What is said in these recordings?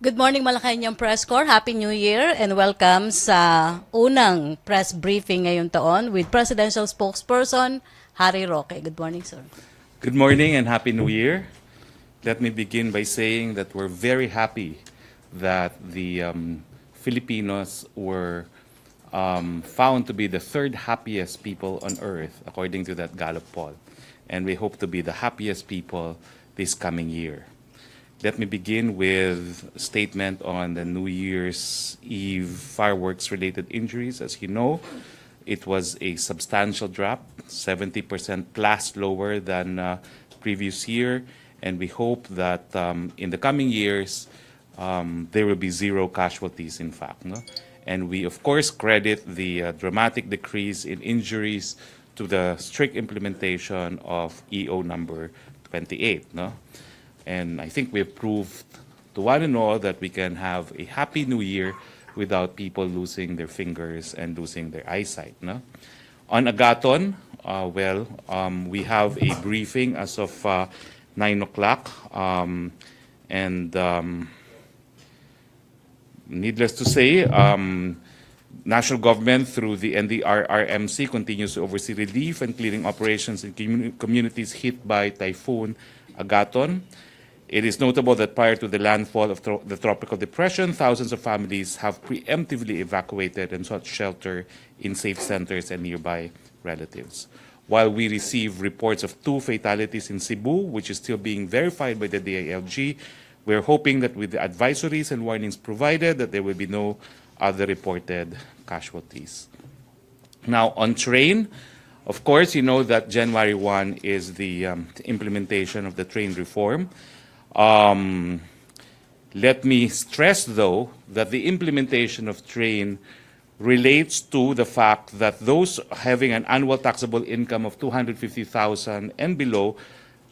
Good morning, Malacanang Press Corps. Happy New Year and welcome sa unang press briefing ngayong taon with Presidential Spokesperson Harry Roque. Good morning, sir. Good morning and Happy New Year. Let me begin by saying that we're very happy that the Filipinos were found to be the third happiest people on earth, according to that Gallup poll. And we hope to be the happiest people this coming year. Let me begin with a statement on the New Year's Eve fireworks-related injuries. As you know, it was a substantial drop, 70% plus lower than previous year, and we hope that in the coming years there will be zero casualties, in fact. No? And we, of course, credit the dramatic decrease in injuries to the strict implementation of EO number 28. No? And I think we've proved to one and all that we can have a happy new year without people losing their fingers and losing their eyesight. No? On Agaton, we have a briefing as of 9 o'clock. Needless to say, national government through the NDRRMC continues to oversee relief and clearing operations in communities hit by Typhoon Agaton. It is notable that prior to the landfall of the tropical depression, thousands of families have preemptively evacuated and sought shelter in safe centers and nearby relatives. While we receive reports of 2 fatalities in Cebu, which is still being verified by the DILG, we're hoping that with the advisories and warnings provided, that there will be no other reported casualties. Now, on train, of course, you know that January 1 is the implementation of the train reform. Let me stress, though, that the implementation of train relates to the fact that those having an annual taxable income of $250,000 and below,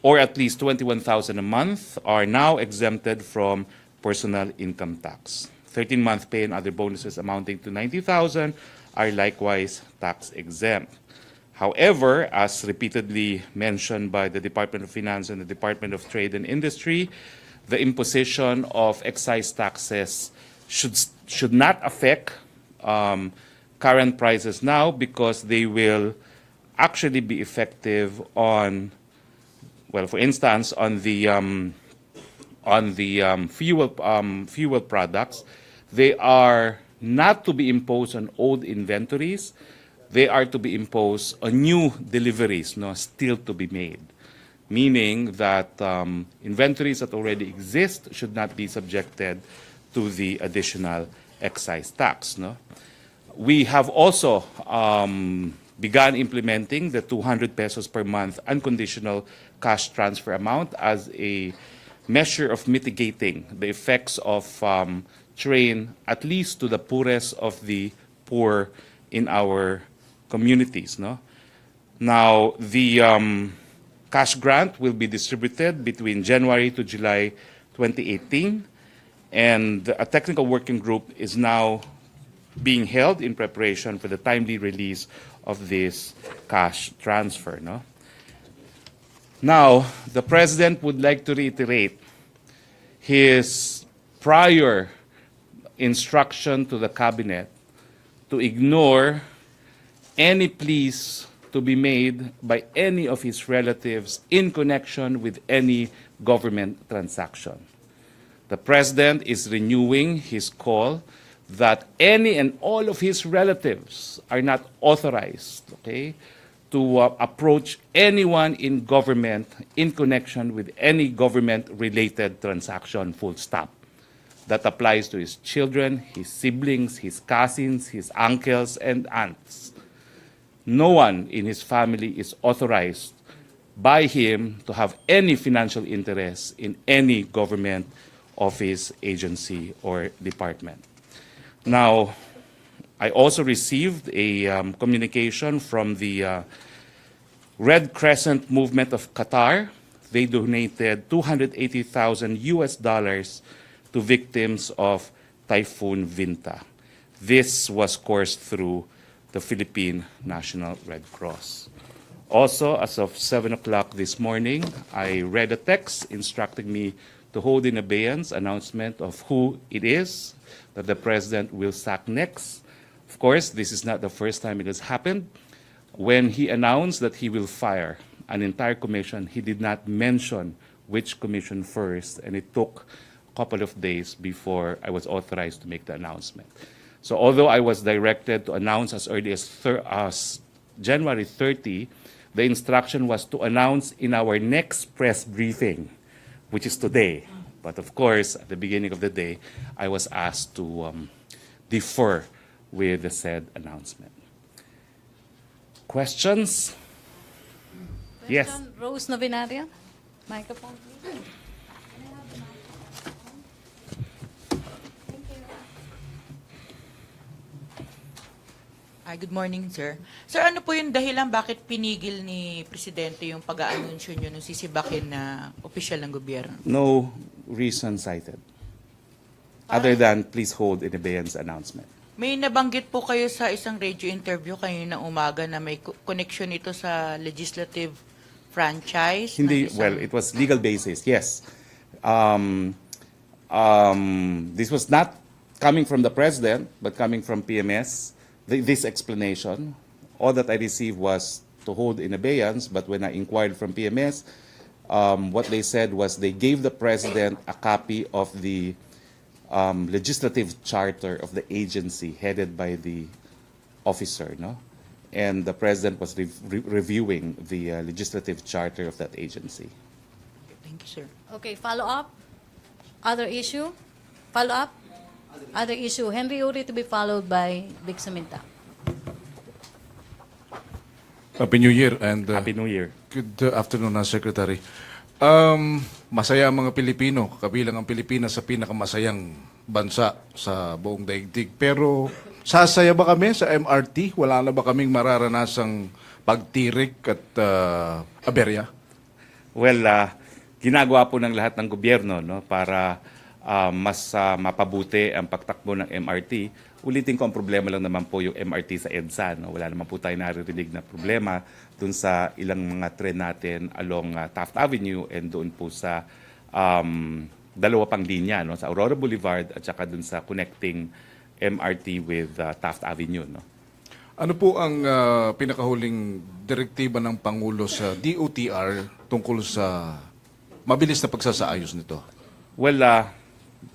or at least $21,000 a month, are now exempted from personal income tax. 13-month pay and other bonuses amounting to $90,000 are likewise tax exempt. However, as repeatedly mentioned by the Department of Finance and the Department of Trade and Industry, the imposition of excise taxes should not affect current prices now, because they will actually be effective on, well, for instance, on the fuel products. They are not to be imposed on old inventories. They are to be imposed on new deliveries, still to be made, meaning that inventories that already exist should not be subjected to the additional excise tax. We have also begun implementing the 200 pesos per month unconditional cash transfer amount as a measure of mitigating the effects of train, at least to the poorest of the poor in our communities. Now, the cash grant will be distributed between January to July 2018, and a technical working group is now being held in preparation for the timely release of this cash transfer. Now, the President would like to reiterate his prior instruction to the Cabinet to ignore any pleas to be made by any of his relatives in connection with any government transaction. The President is renewing his call that any and all of his relatives are not authorized, to approach anyone in government in connection with any government-related transaction, full stop. That applies to his children, his siblings, his cousins, his uncles, and aunts. No one in his family is authorized by him to have any financial interest in any government office, agency, or department. Now, I also received a communication from the Red Crescent Movement of Qatar. They donated $280,000 to victims of Typhoon Vinta. This was coursed through the Philippine National Red Cross. Also, as of 7 o'clock this morning, I read a text instructing me to hold in abeyance announcement of who it is that the President will sack next. Of course, this is not the first time it has happened. When he announced that he will fire an entire commission, he did not mention which commission first, and it took a couple of days before I was authorized to make the announcement. So although I was directed to announce as early as January 30, the instruction was to announce in our next press briefing, which is today. But of course, at the beginning of the day, I was asked to defer with the said announcement. Questions? Yes. Question, Rose Novenario. Microphone, please. Good morning, sir. Sir, ano po yung dahilan bakit pinigil ni Presidente yung pag-aanunsyo nyo nung sisibakin na opisyal ng gobyerno? No reason cited, other than please hold in abeyance announcement. May nabanggit po kayo sa isang radio interview kanina umaga na may connection ito sa legislative franchise? Hindi, ng isang- well, it was legal basis, yes. This was not coming from the President, but coming from PMS. This explanation, all that I received was to hold in abeyance, but when I inquired from PMS, what they said was they gave the President a copy of the legislative charter of the agency headed by the officer, no? And the President was reviewing the legislative charter of that agency. Thank you, sir. Okay, follow up. Other issue? Follow up? Other issue. Henry Uri to be followed by Vic Suminta. Happy New Year and Happy New Year. good afternoon, Secretary. Masaya ang mga Pilipino, kabilang ang Pilipinas sa pinakamasayang bansa sa buong daigdig. Pero sasaya ba kami sa MRT? Wala na ba kaming mararanasang pagtirik at aberya? Well, ginagawa po ng lahat ng gobyerno, no, para mas mapabuti ang pagtakbo ng MRT. Ulitin ko, ang problema lang naman po yung MRT sa EDSA. No? Wala naman po tayo naririnig na problema dun sa ilang mga tren natin along Taft Avenue and doon po sa dalawa pang linya, no? Sa Aurora Boulevard at saka dun sa connecting MRT with Taft Avenue. No? Ano po ang pinakahuling direktiba ng Pangulo sa DOTR tungkol sa mabilis na pagsasaayos nito? Well,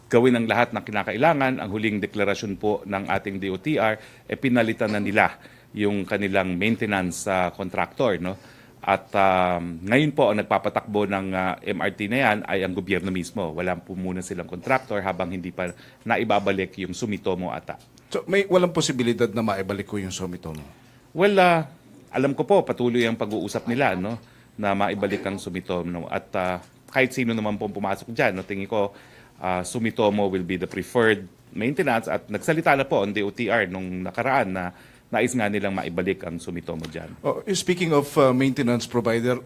gawin ang lahat na kinakailangan. Ang huling deklarasyon po ng ating DOTR, pinalitan na nila yung kanilang maintenance contractor. No? At ngayon po, ang nagpapatakbo ng MRT na yan ay ang gobyerno mismo. Wala po muna silang contractor habang hindi pa naibabalik yung Sumitomo ata. So, walang posibilidad na maibalik ko yung Sumitomo? Well, alam ko po, patuloy ang pag-uusap nila, no, na maibalik ang Sumitomo. At kahit sino naman po pumasok dyan, no, tingin ko, Sumitomo will be the preferred maintenance. At nagsalita na po ang DOTR nung nakaraan na nais nga nilang maibalik ang Sumitomo dyan. Speaking of maintenance provider,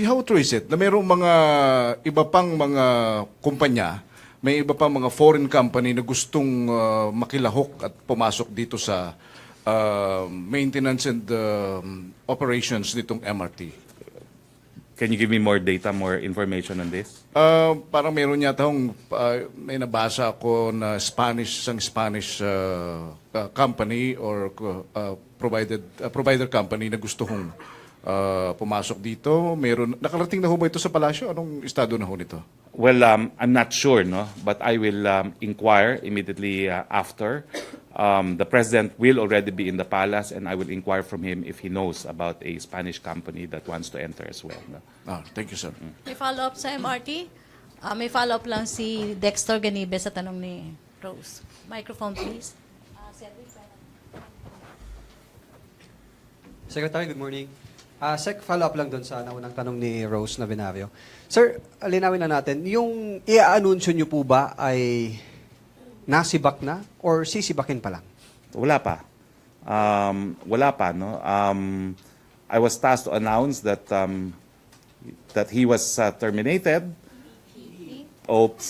how true is it na mayroong mga iba pang mga kumpanya, may iba pang mga foreign company na gustong makilahok at pumasok dito sa maintenance and operations nitong MRT? Can you give me more data, more information on this? Parang meron yata may nabasa ako na isang Spanish company or provider company na gusto hong pumasok dito. Nakarating na ho ba ito sa palasyo? Anong estado na ho nito? Well, I'm not sure, no, but I will inquire immediately after. The President will already be in the palace, and I will inquire from him if he knows about a Spanish company that wants to enter as well. No? Thank you, sir. May follow-up sa MRT? May follow-up lang si Dexter Ganibe sa tanong ni Rose. Microphone, please. Secretary, good morning. Sec, follow-up lang doon sa naunang tanong ni Rose Novenario. Sir, linawin na natin, yung i-anunsyo nyo po ba ay nasibak na or sisibakin pa lang? Wala pa. Wala pa, no? I was tasked to announce that that he was terminated. Oops.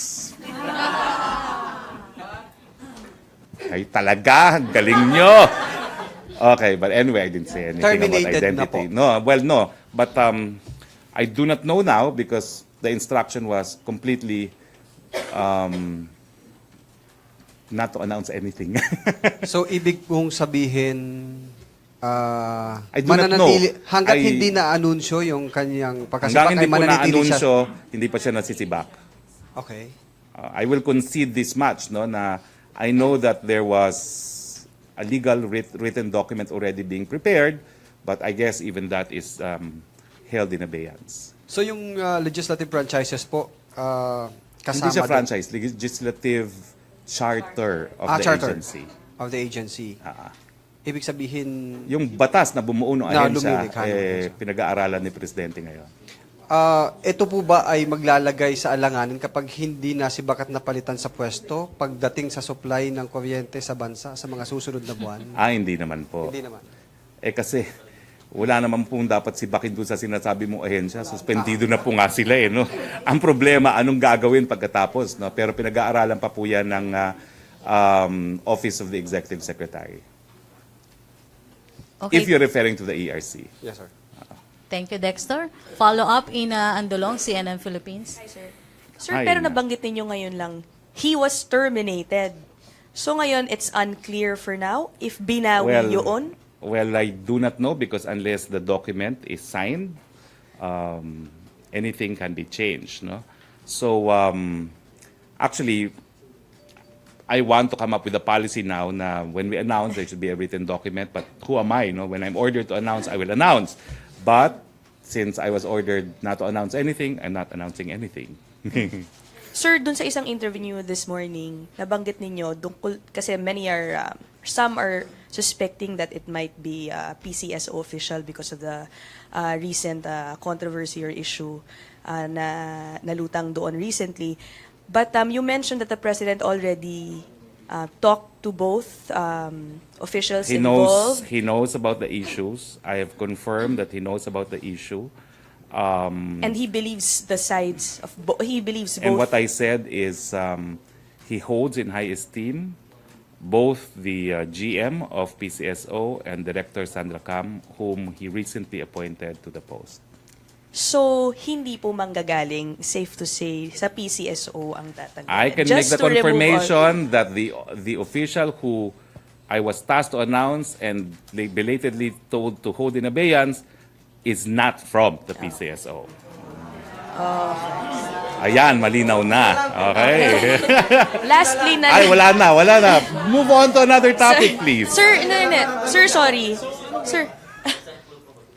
Ay, talaga, ang galing nyo. Okay, but anyway, I didn't say anything Terminated about identity. na po. No, well, no. But I do not know now because the instruction was completely not to announce anything. So, ibig pong sabihin, I do not know. hanggat I- hindi na-anunsyo yung kanyang Hanggang pagkasibak hindi ay po mananatili siya. na-anunsyo, hindi pa siya nasisibak. Okay. I will concede this much, no, na I know that there was a legal written document already being prepared, but I guess even that is held in abeyance. So, yung legislative franchises po, kasama Hindi siya din- franchise, legislative charter of the charter agency. of the agency. Ibig sabihin, Yung batas na bumuo ng Na ahensya, lumilikha ng pinag-aaralan ni Presidente ngayon. ito po ba ay maglalagay sa alanganin kapag hindi na si Bakat napalitan sa pwesto pagdating sa supply ng kuryente sa bansa sa mga susunod na buwan? Hindi naman po. Hindi naman. Kasi wala naman pong dapat sibakin doon sa sinasabi mong ahensya. Suspendido na po nga sila no? Ang problema, anong gagawin pagkatapos? No? Pero pinag-aaralan pa po yan ng Office of the Executive Secretary. Okay. If you're referring to the ERC. Yes, sir. Thank you, Dexter. Follow-up, Ina Andolong, CNN Philippines. Hi, sir. Sir, Hi, pero Ina. nabanggit ninyo ngayon lang, he was terminated. So ngayon, it's unclear for now if binawi yun. Well, I do not know because unless the document is signed, anything can be changed. No? So, actually, I want to come up with a policy now na when we announce, there should be a written document. But who am I? No? When I'm ordered to announce, I will announce. But since I was ordered not to announce anything, I'm not announcing anything. Sir, dun sa isang interview this morning, nabanggit ninyo, kasi some are suspecting that it might be a PCSO official because of the recent controversy or issue na nalutang doon recently. But you mentioned that the President already talked to both officials involved. He knows about the issues. I have confirmed that he knows about the issue. And he believes the sides of he believes both. And what I said is he holds in high esteem both the GM of PCSO and Director Sandra Cam, whom he recently appointed to the post. So, hindi po manggagaling, safe to say, sa PCSO ang tatanggalin. I can Just make the to remove confirmation that the official who I was tasked to announce and belatedly told to hold in abeyance is not from the PCSO. Ayan, malinaw na. Okay. Lastly na Ay, wala na. Move on to another topic, please. Sir, Sir, sorry.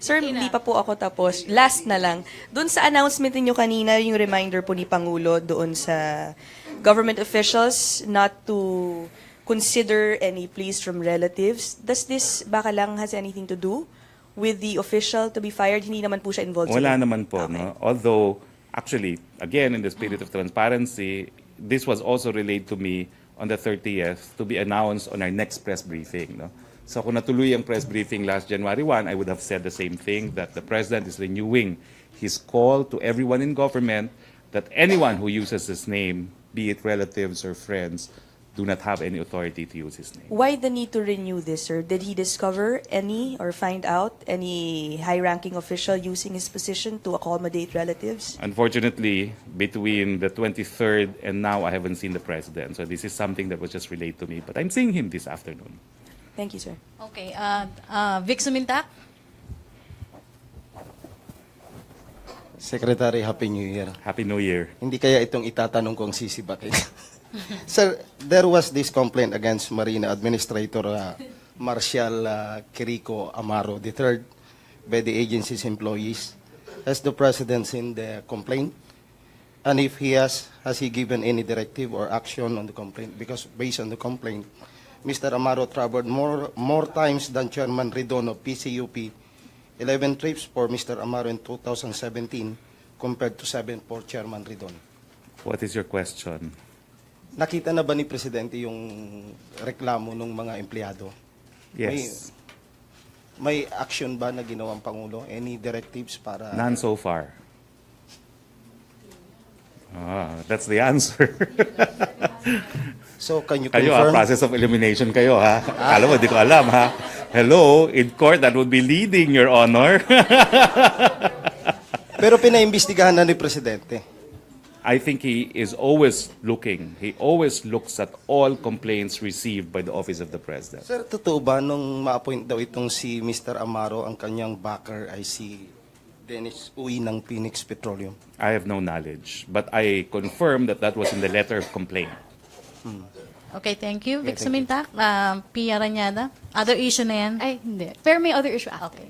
Sir, hindi pa po ako tapos. Last na lang. Doon sa announcement niyo kanina, yung reminder po ni Pangulo doon sa government officials not to consider any pleas from relatives. Does this baka lang has anything to do with the official to be fired? Hindi naman po siya involved. Wala sa naman po. Okay. No? Although, actually, again, in the spirit of transparency, this was also relayed to me on the 30th to be announced on our next press briefing. No? So kung natuloy ang press briefing last January 1, I would have said the same thing, that the President is renewing his call to everyone in government that anyone who uses his name, be it relatives or friends, do not have any authority to use his name. Why the need to renew this, sir? Did he discover any or find out any high-ranking official using his position to accommodate relatives? Unfortunately, between the 23rd and now, I haven't seen the President. So this is something that was just relayed to me. But I'm seeing him this afternoon. Thank you, sir. Okay. Vic Sumintak? Secretary, Happy New Year. Happy New Year. Hindi kaya itong itatanong kong sisibatin. Sir, there was this complaint against Marina Administrator Marcial Quirico Amaro III by the agency's employees. Has the President seen the complaint? And if he has he given any directive or action on the complaint? Because based on the complaint, Mr. Amaro traveled more times than Chairman Ridon of PCUP, 11 trips for Mr. Amaro in 2017 compared to 7 for Chairman Ridon. What is your question? Nakita na ba ni Presidente yung reklamo ng mga empleyado? Yes. May action ba na ginawang Pangulo? Any directives para... None so far. That's the answer. So, can you Kayo confirm? process of elimination kayo ha. Alam mo, di ko alam ha. Hello, in court that would be leading, Your Honor. Pero pinaimbestigahan na ni Presidente. I think he is always looking. He always looks at all complaints received by the Office of the President. Sir, totoo ba nung ma-appoint daw itong si Mr. Amaro, ang kanyang backer ay si Dennis Uy ng Phoenix Petroleum? I have no knowledge, but I confirm that that was in the letter of complaint. Okay, thank you. Vic Yeah, thank you. Sumintak, Pia Ranyada. Other issue na yan? Ay, hindi. Pero may other issue after.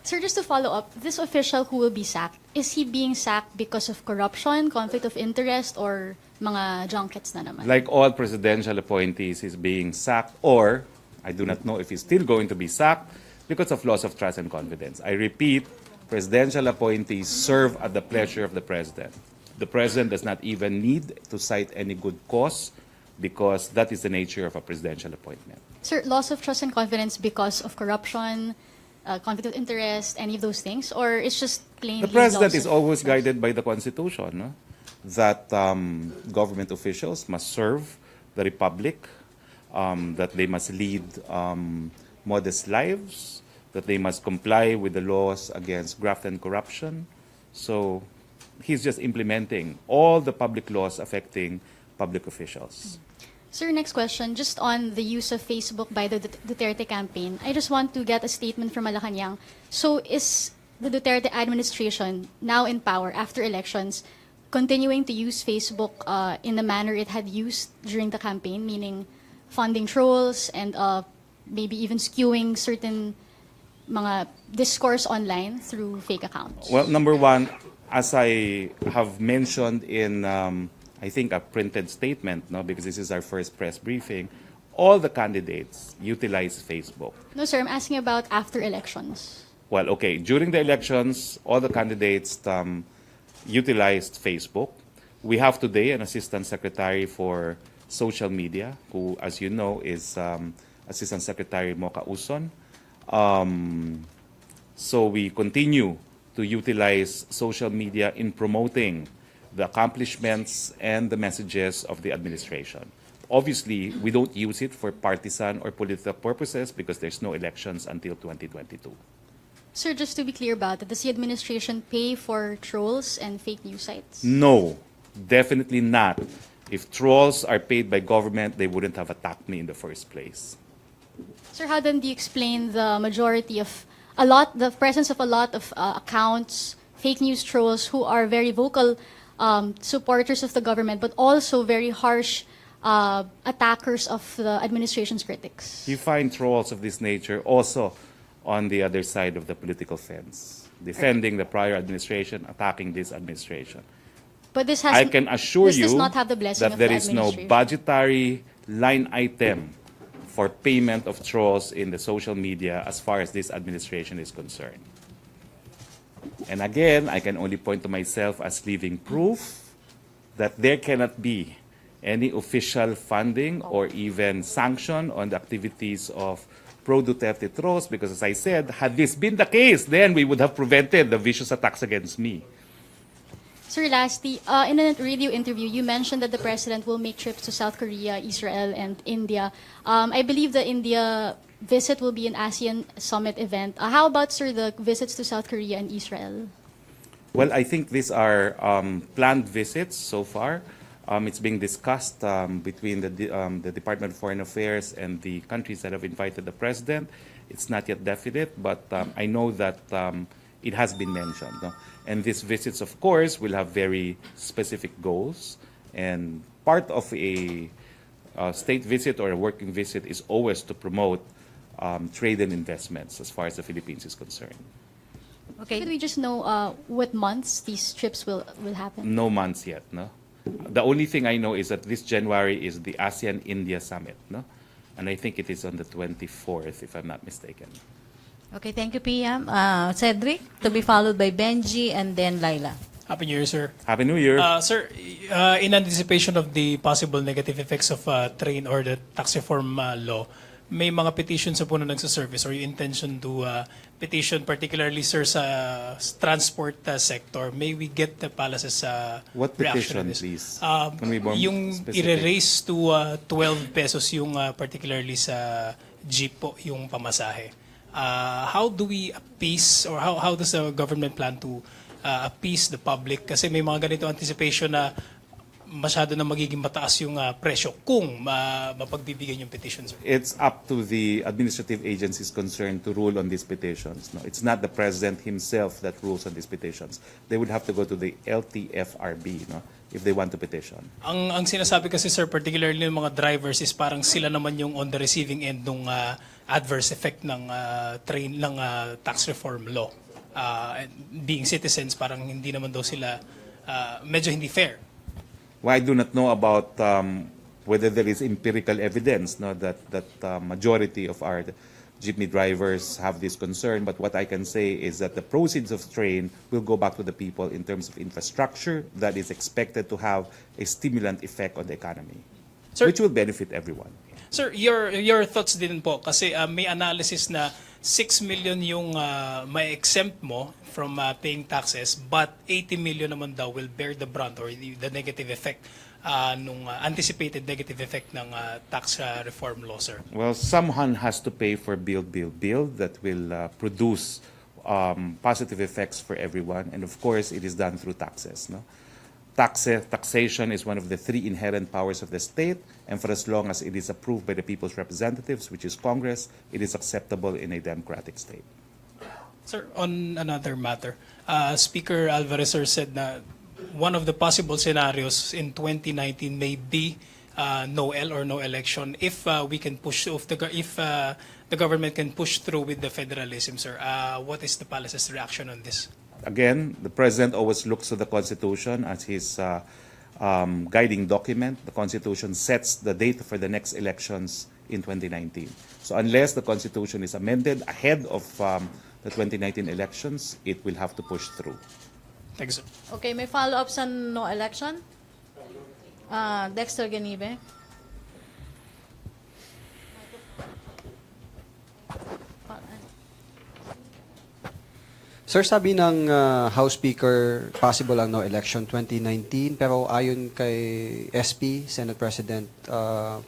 Sir, just to follow up, this official who will be sacked, is he being sacked because of corruption, conflict of interest, or mga junkets na naman? Like all presidential appointees, he's being sacked, or I do not know if he's still going to be sacked because of loss of trust and confidence. I repeat, presidential appointees serve at the pleasure of the president. The president does not even need to cite any good cause because that is the nature of a presidential appointment. Sir, loss of trust and confidence because of corruption, conflict of interest, any of those things? Or it's just plainly The president loss is of always trust? guided by the Constitution, no? That government officials must serve the republic, that they must lead modest lives, that they must comply with the laws against graft and corruption. So he's just implementing all the public laws affecting public officials. Sir, next question, just on the use of Facebook by the Duterte campaign. I just want to get a statement from Malacanang. So is the Duterte administration, now in power after elections, continuing to use Facebook in the manner it had used during the campaign, meaning funding trolls and maybe even skewing certain mga discourse online through fake accounts? Well, number one, as I have mentioned in, I think, a printed statement, no, because this is our first press briefing, all the candidates utilize Facebook. No, sir, I'm asking about after elections. Well, okay, during the elections, all the candidates utilized Facebook. We have today an assistant secretary for social media, who, as you know, is Assistant Secretary Mocha Uson. So we continue to utilize social media in promoting the accomplishments and the messages of the administration. Obviously, we don't use it for partisan or political purposes because there's no elections until 2022. Sir, just to be clear about it, does the administration pay for trolls and fake news sites? No, definitely not. If trolls are paid by government, they wouldn't have attacked me in the first place. Sir, how then do you explain the majority of the presence of a lot of accounts, fake news trolls who are very vocal supporters of the government, but also very harsh attackers of the administration's critics? You find trolls of this nature also on the other side of the political fence, defending the prior administration, attacking this administration. But this has I can assure this does you not have the blessing that of there the is no administration. budgetary line item for payment of trolls in the social media as far as this administration is concerned. And again, I can only point to myself as living proof that there cannot be any official funding or even sanction on the activities of pro-Duterte trolls, because as I said, had this been the case, then we would have prevented the vicious attacks against me. Sir, lastly, in a radio interview, you mentioned that the president will make trips to South Korea, Israel, and India. I believe the India visit will be an ASEAN summit event. How about, sir, the visits to South Korea and Israel? Well, I think these are planned visits so far. It's being discussed between the Department of Foreign Affairs and the countries that have invited the president. It's not yet definite, but I know that it has been mentioned. No? And these visits, of course, will have very specific goals. And part of a state visit or a working visit is always to promote trade and investments as far as the Philippines is concerned. Okay. Could we just know what months these trips will happen? No months yet, no? The only thing I know is that this January is the ASEAN-India Summit, no? And I think it is on the 24th, if I'm not mistaken. Okay, thank you, PM. Cedric, to be followed by Benji and then Laila. Happy New Year, sir. Happy New Year. Sir, in anticipation of the possible negative effects of train or the tax reform law, may mga petitions po na nagsaservice or yung intention to petition, particularly, sir, sa transport sector. May we get the palace's What reaction petition, on this? please? Can we be more Yung specific? i-raise to 12 pesos yung particularly sa jeep po, yung pamasahe. How do we appease or how does the government plan to appease the public? Kasi may mga ganito anticipation na masyado na magiging mataas yung presyo kung mapagbibigyan yung petition, sir? It's up to the administrative agencies concerned to rule on these petitions. No, it's not the president himself that rules on these petitions. They would have to go to the LTFRB, no, if they want to petition. Ang sinasabi kasi, sir, particularly ng mga drivers, is parang sila naman yung on the receiving end ng adverse effect ng tax reform law. And being citizens, parang hindi naman daw sila medyo hindi fair. Well, I do not know about whether there is empirical evidence, no, that majority of our jeepney drivers have this concern. But what I can say is that the proceeds of train will go back to the people in terms of infrastructure that is expected to have a stimulant effect on the economy, Sir, which will benefit everyone. Sir, your thoughts din po kasi may analysis na 6 million yung may exempt mo from paying taxes, but 80 million naman daw will bear the brunt or the negative effect nung anticipated negative effect ng tax reform law, sir. Well, someone has to pay for build that will produce positive effects for everyone, and of course, it is done through taxes. No, taxation is one of the 3 inherent powers of the state, and for as long as it is approved by the people's representatives, which is Congress, it is acceptable in a democratic state. Sir, on another matter, Speaker Alvarez, sir, said na one of the possible scenarios in 2019 may be no election if we can push if the government can push through with the federalism, sir. What is the palace's reaction on this? Again, the president always looks to the Constitution as his guiding document. The Constitution sets the date for the next elections in 2019. So unless the Constitution is amended ahead of the 2019 elections, it will have to push through. Thanks, sir. Okay, may follow-up sa no election? Dexter Ganibe. Sir, sabi ng House Speaker, possible ang no election 2019, pero ayon kay SP, Senate President,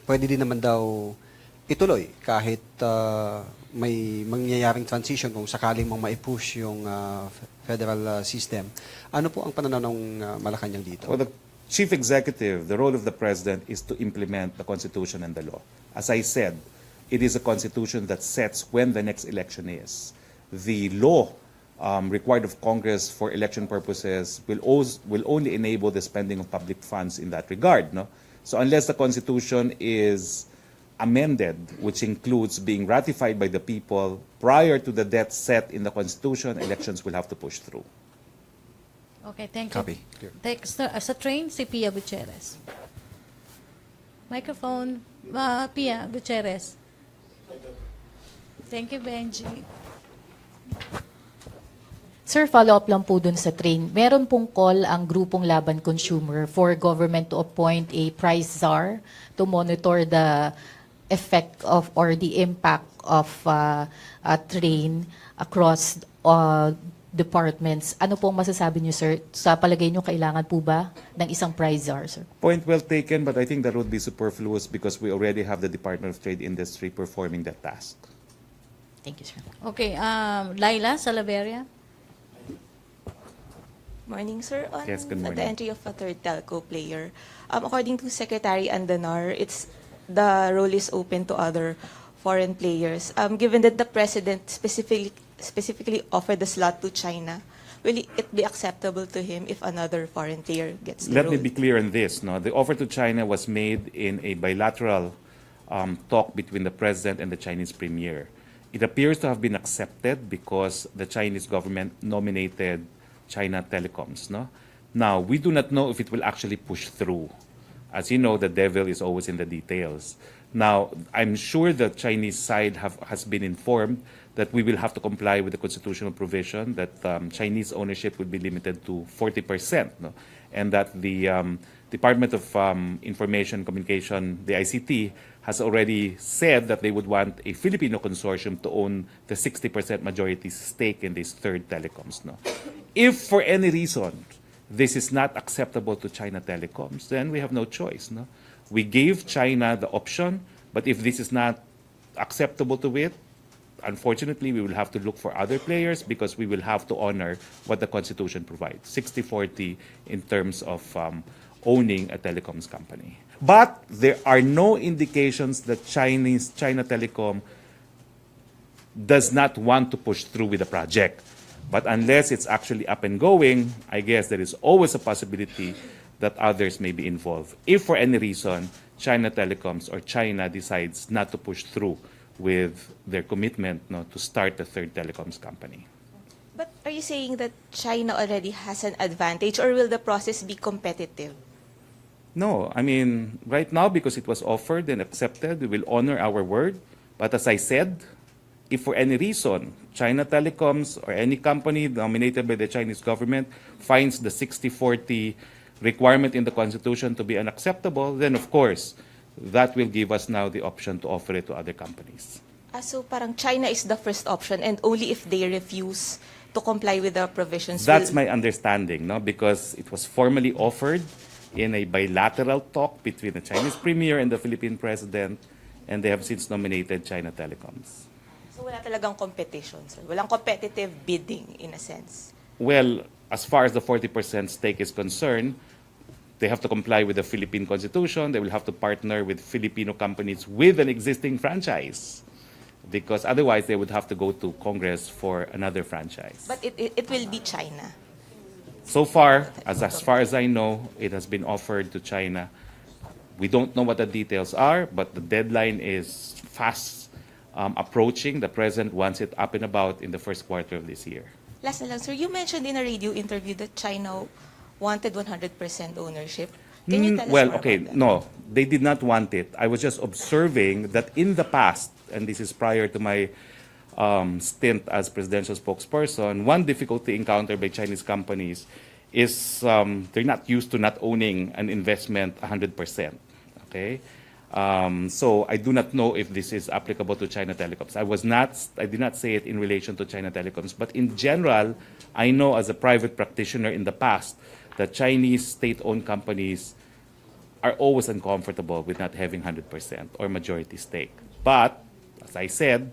pwede din naman daw ituloy kahit may mangyayaring transition kung sakaling mang maipush yung federal system. Ano po ang pananaw ng Malacanang dito? Well, the chief executive, the role of the president is to implement the Constitution and the law. As I said, it is a Constitution that sets when the next election is. The law required of Congress for election purposes will only enable the spending of public funds in that regard. No? So unless the Constitution is amended, which includes being ratified by the people prior to the date set in the Constitution, elections will have to push through. Okay, thank you. Copy. Dexter, sa train, si Pia Gutierrez. Microphone, Pia Gutierrez. Thank you, Benji. Sir, follow-up lang po dun sa train. Meron pong call ang grupong Laban Consumer for government to appoint a price czar to monitor the effect of or the impact of a train across departments. Ano pong masasabi niyo, sir? Sa palagay niyo, kailangan po ba ng isang price czar, sir? Point well taken, but I think that would be superfluous because we already have the Department of Trade Industry performing that task. Thank you, sir. Okay, Laila Salaveria. Morning, sir. On Yes, good morning. the entry of a third telco player, according to Secretary Andanar, the role is open to other foreign players. Given that the president specifically offered the slot to China, will it be acceptable to him if another foreign player gets the Let role? me be clear on this. No? The offer to China was made in a bilateral talk between the president and the Chinese premier. It appears to have been accepted because the Chinese government nominated China Telecoms. No? Now, we do not know if it will actually push through. As you know, the devil is always in the details. Now, I'm sure the Chinese side has been informed that we will have to comply with the constitutional provision that Chinese ownership will be limited to 40%, no? And that the Department of Information Communication, the ICT, has already said that they would want a Filipino consortium to own the 60% majority stake in these third telecoms. No? If for any reason this is not acceptable to China Telecoms, then we have no choice. No? We gave China the option, but if this is not acceptable to it, unfortunately, we will have to look for other players because we will have to honor what the Constitution provides, 60-40 in terms of owning a telecoms company. But there are no indications that China Telecom does not want to push through with the project. But unless it's actually up and going, I guess there is always a possibility that others may be involved. If for any reason China Telecoms or China decides not to push through with their commitment to start a third telecoms company. But are you saying that China already has an advantage, or will the process be competitive? No, I mean, right now, because it was offered and accepted, we will honor our word. But as I said, if for any reason China Telecoms or any company nominated by the Chinese government finds the 60-40 requirement in the Constitution to be unacceptable, then of course, that will give us now the option to offer it to other companies. So parang China is the first option, and only if they refuse to comply with the provisions. That's my understanding, no? Because it was formally offered in a bilateral talk between the Chinese premier and the Philippine president, and they have since nominated China Telecoms. So wala talagang competition, sir. Walang competitive bidding in a sense. Well, as far as the 40% stake is concerned, they have to comply with the Philippine Constitution. They will have to partner with Filipino companies with an existing franchise, because otherwise they would have to go to Congress for another franchise. But it will be China. So far as I know, it has been offered to China. We don't know what the details are, but the deadline is fast approaching. The President wants it up and about in the first quarter of this year. Last na lang, sir. You mentioned in a radio interview that China wanted 100% ownership. Can you tell us more about that? No, they did not want it. I was just observing that in the past, and this is prior to my stint as presidential spokesperson, one difficulty encountered by Chinese companies is they're not used to not owning an investment 100%. Okay, so I do not know if this is applicable to China Telecoms. I did not say it in relation to China Telecoms, but in general, I know as a private practitioner in the past that Chinese state-owned companies are always uncomfortable with not having 100% or majority stake. But as I said,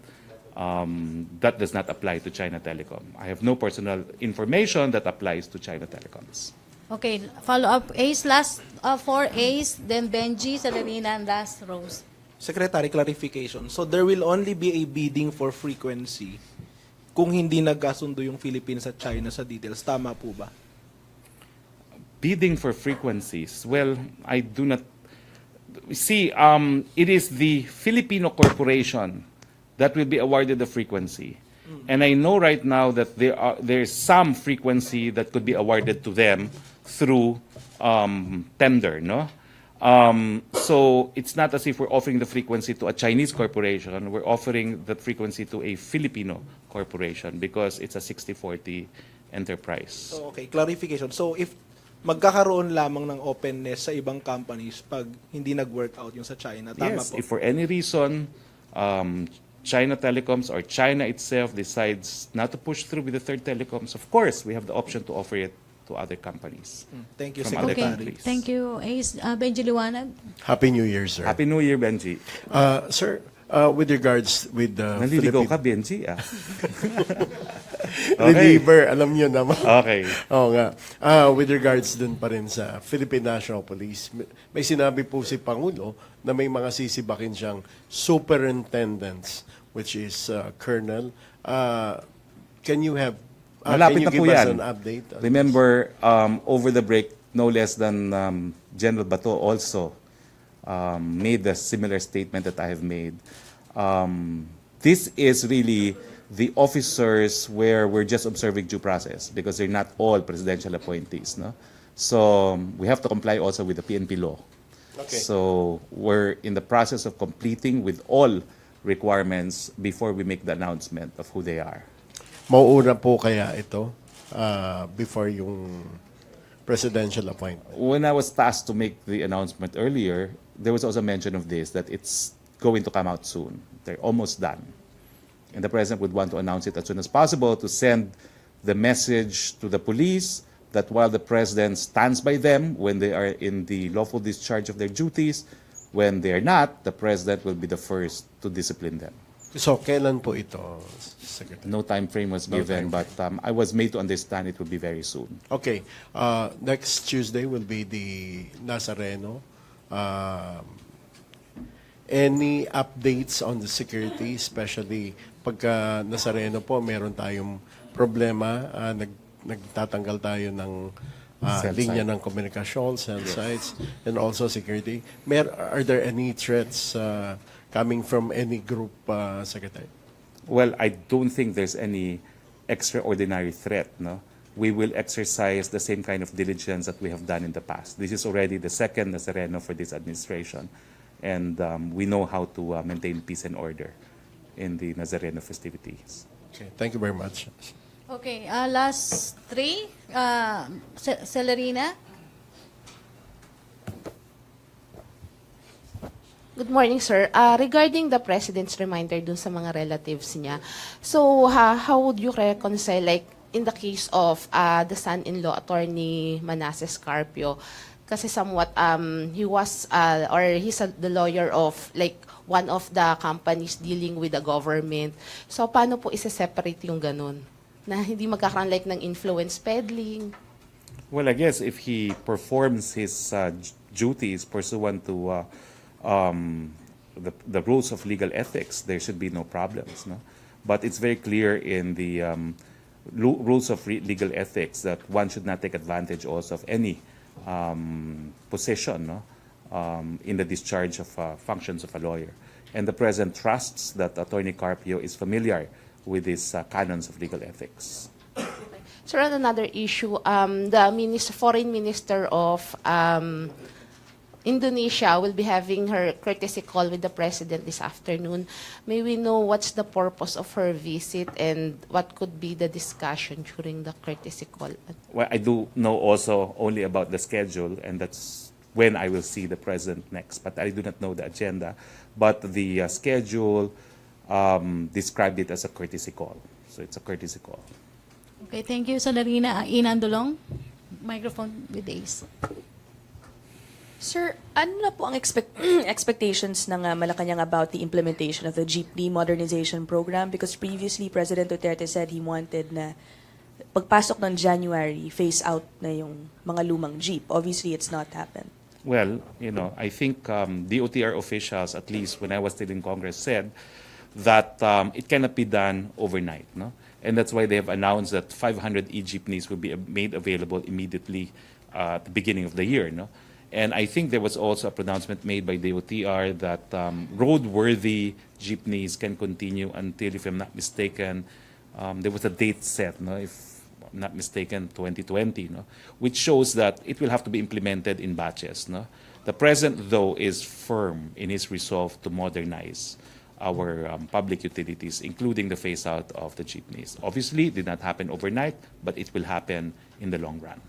that does not apply to China Telecom. I have no personal information that applies to China Telecoms. Okay, follow-up. Ace, last four Ace, then Benji, Salarina, and last Rose. Secretary, clarification. So there will only be a bidding for frequency kung hindi nagkasundo yung Philippines at China sa details. Tama po ba? Bidding for frequencies, well, I do not see. It is the Filipino corporation that will be awarded the frequency, and I know right now that there's some frequency that could be awarded to them through tender, no. So it's not as if we're offering the frequency to a Chinese corporation. We're offering that frequency to a Filipino corporation because it's a 60-40 enterprise. So, okay, clarification. So if magkakaroon lamang ng openness sa ibang companies pag hindi nag-work out yung sa China, tama Yes, po? if for any reason China Telecoms or China itself decides not to push through with the third telecoms, of course, we have the option to offer it to other companies. Thank you, from other Secretary. countries. Thank you, Ace. Benji Liwanag. Happy New Year, sir. Happy New Year, Benji. Sir, with regards with the Naliligaw ka, Benji, ah. reliever, alam niyo naman. Okay. Oo nga. With regards dun pa rin sa Philippine National Police, may sinabi po si Pangulo na may mga sisibakin siyang superintendents, which is colonel. Can you have Malapit can you na po give us yan. an update? on Remember, over the break, no less than General Bato also made a similar statement that I have made. This is really the officers where we're just observing due process because they're not all presidential appointees. No? So we have to comply also with the PNP law. Okay. So we're in the process of completing with all requirements before we make the announcement of who they are. Mauuna po kaya ito before yung presidential appointment? When I was tasked to make the announcement earlier, there was also mention of this, that it's going to come out soon. They're almost done. And the President would want to announce it as soon as possible to send the message to the police that while the President stands by them when they are in the lawful discharge of their duties, when they are not, the President will be the first to discipline them. So, kailan po ito, Secretary? No time frame was given, but I was made to understand it will be very soon. Okay. Next Tuesday will be the Nazareno. Any updates on the security, especially pagka Nazareno po, meron tayong problema. Nagtatanggal tayo ng Cell linya site. ng komunikasyon, cell sites, and also security. Are there any threats coming from any group, Secretary? Well, I don't think there's any extraordinary threat. No, we will exercise the same kind of diligence that we have done in the past. This is already the second Nazareno for this administration, and we know how to maintain peace and order in the Nazareno festivities. Okay, thank you very much. Okay, last three. Celerina? Good morning, sir. Regarding the President's reminder dun sa mga relatives niya, so how would you reconcile, like, in the case of the son-in-law, Attorney Manasseh Carpio, kasi somewhat, he was, or he's the lawyer of, like, one of the companies dealing with the government. So, paano po isa-separate yung ganun? Na hindi magkakaroon, like, ng influence peddling? Well, I guess if he performs his duties pursuant to the rules of legal ethics, there should be no problems. No? But it's very clear in the rules of legal ethics that one should not take advantage also of any position, no? In the discharge of functions of a lawyer. And the President trusts that Attorney Carpio is familiar with these canons of legal ethics. Sir, on another issue, the foreign minister of Indonesia will be having her courtesy call with the President this afternoon. May we know what's the purpose of her visit and what could be the discussion during the courtesy call? Well, I do know also only about the schedule, and that's when I will see the President next. But I do not know the agenda. But the schedule described it as a courtesy call. So it's a courtesy call. Okay, thank you, Celerina. Inan Dulong, microphone with Ace. Sir, ano na po ang expectations ng Malacanang about the implementation of the jeepney modernization program? Because previously, President Duterte said he wanted na pagpasok ng January, phase out na yung mga lumang jeep. Obviously, it's not happened. Well, you know, I think DOTR officials, at least when I was still in Congress, said that it cannot be done overnight. No? And that's why they have announced that 500 e-jeepneys will be made available immediately at the beginning of the year. No? And I think there was also a pronouncement made by DOTR that roadworthy jeepneys can continue until, if I'm not mistaken, there was a date set, no, if I'm not mistaken, 2020, no, which shows that it will have to be implemented in batches. No? The President, though, is firm in his resolve to modernize our public utilities, including the phase-out of the jeepneys. Obviously, it did not happen overnight, but it will happen in the long run.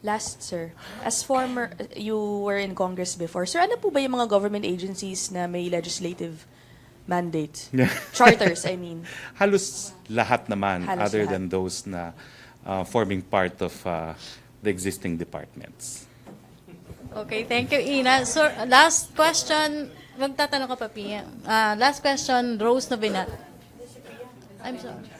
Last, sir, as former, you were in Congress before. Sir, ano po ba yung mga government agencies na may legislative mandate? Charters, I mean. Halos lahat naman, Halos other lahat. than those na forming part of the existing departments. Okay, thank you, Ina. So, last question. Magtatanong ka pa, Pia. Last question, Rose Novenat. I'm sorry.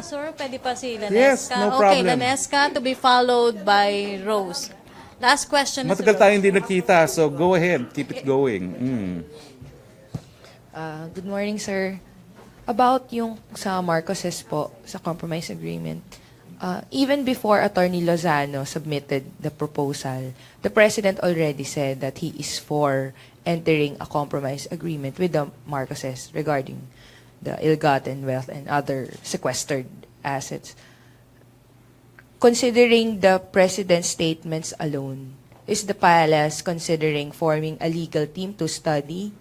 Sir, pwede pa si Lanesca? Yes, no Okay, problem. Lanesca to be followed by Rose. Last question. Matagal tayo hindi nakita, so go ahead, keep it going. Good morning, sir. About yung sa Marcoses po, sa compromise agreement, even before Attorney Lozano submitted the proposal, the President already said that he is for entering a compromise agreement with the Marcoses regarding the ill-gotten wealth and other sequestered assets. Considering the President's statements alone, is the palace considering forming a legal team to study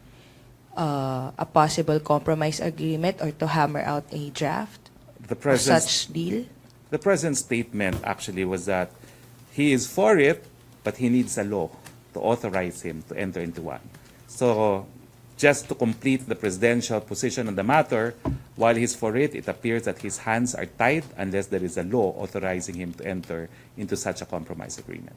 a possible compromise agreement or to hammer out a draft of such deal? The President's statement actually was that he is for it, but he needs a law to authorize him to enter into one. So, just to complete the presidential position on the matter, while he's for it, it appears that his hands are tied unless there is a law authorizing him to enter into such a compromise agreement.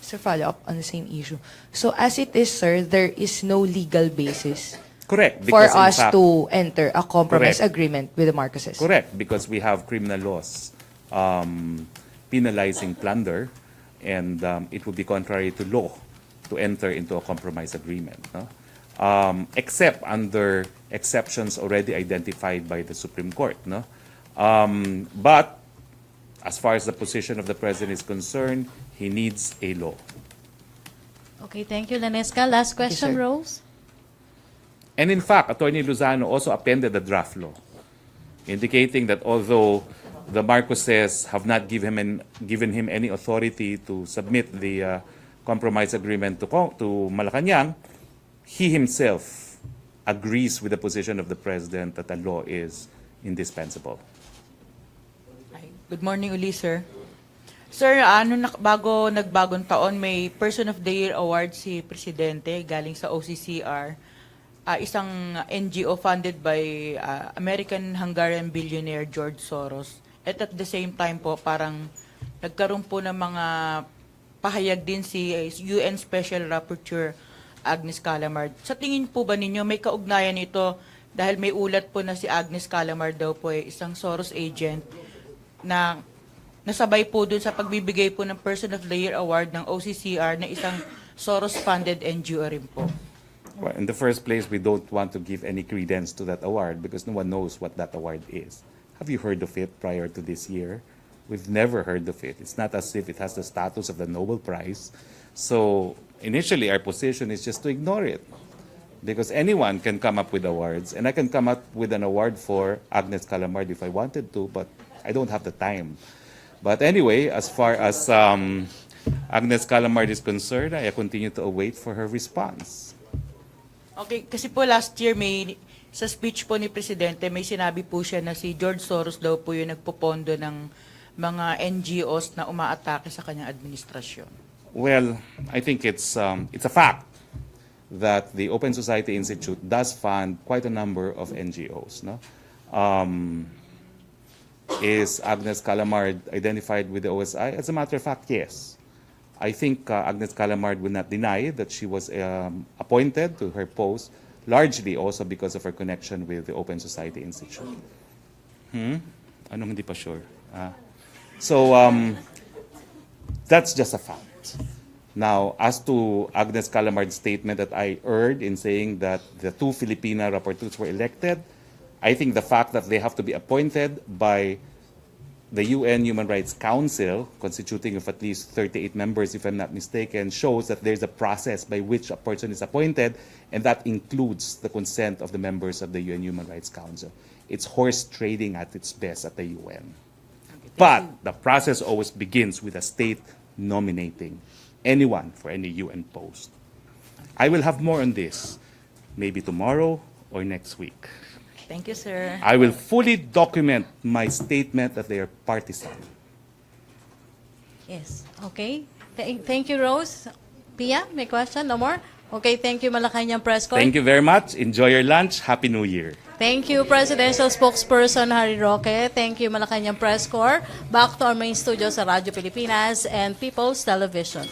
Sir, follow up on the same issue. So as it is, sir, there is no legal basis Correct. for because in us fact- to enter a compromise Correct. agreement with the Marcoses. Correct, because we have criminal laws penalizing plunder, and it would be contrary to law to enter into a compromise agreement, no? Except under exceptions already identified by the Supreme Court. No? But as far as the position of the President is concerned, he needs a law. Okay, thank you, Lanesca. Last question, sir. Rose. And in fact, Attorney Lozano also appended the draft law, indicating that although the Marcoses have not given him any authority to submit the compromise agreement to Malacanang, he himself agrees with the position of the President that the law is indispensable. Good morning uli, sir. Sir, bago nagbagong taon, may Person of the Year Award si Presidente galing sa OCCR, isang NGO funded by American-Hungarian billionaire George Soros. At the same time po, parang nagkaroon po ng mga pahayag din si UN Special Rapporteur Agnes Callamard. Sa tingin po ba ninyo may kaugnayan ito dahil may ulat po na si Agnes Callamard daw po ay isang Soros agent na nasabay po dun sa pagbibigay po ng Person of the Year Award ng OCCR na isang Soros-funded NGO rin po? Well, in the first place, we don't want to give any credence to that award because no one knows what that award is. Have you heard of it prior to this year? We've never heard of it. It's not as if it has the status of the Nobel Prize. So initially, our position is just to ignore it because anyone can come up with awards, and I can come up with an award for Agnes Callamard if I wanted to, but I don't have the time. But anyway, as far as Agnes Callamard is concerned, I continue to await for her response. Okay, kasi po last year sa speech po ni Presidente, may sinabi po siya na si George Soros daw po yung nagpopondo ng mga NGOs na umaatake sa kanyang administrasyon. Well, I think it's a fact that the Open Society Institute does fund quite a number of NGOs. No? Is Agnes Callamard identified with the OSI? As a matter of fact, yes. I think Agnes Callamard will not deny that she was appointed to her post, largely also because of her connection with the Open Society Institute. Anong hindi pa sure? So that's just a fact. Now, as to Agnes Callamard's statement that I heard in saying that the two Filipina rapporteurs were elected, I think the fact that they have to be appointed by the UN Human Rights Council, constituting of at least 38 members, if I'm not mistaken, shows that there's a process by which a person is appointed, and that includes the consent of the members of the UN Human Rights Council. It's horse trading at its best at the UN. But the process always begins with a state nominating anyone for any UN post. I will have more on this, maybe tomorrow or next week. Thank you, sir. I will fully document my statement that they are partisan. Yes. Okay. Thank you, Rose. Pia, may question? No more? Okay, thank you, Malacanang Press Corps. Thank you very much. Enjoy your lunch. Happy New Year. Thank you, Presidential Spokesperson Harry Roque. Thank you, Malacanang Press Corps. Back to our main studio sa Radyo Pilipinas and People's Television.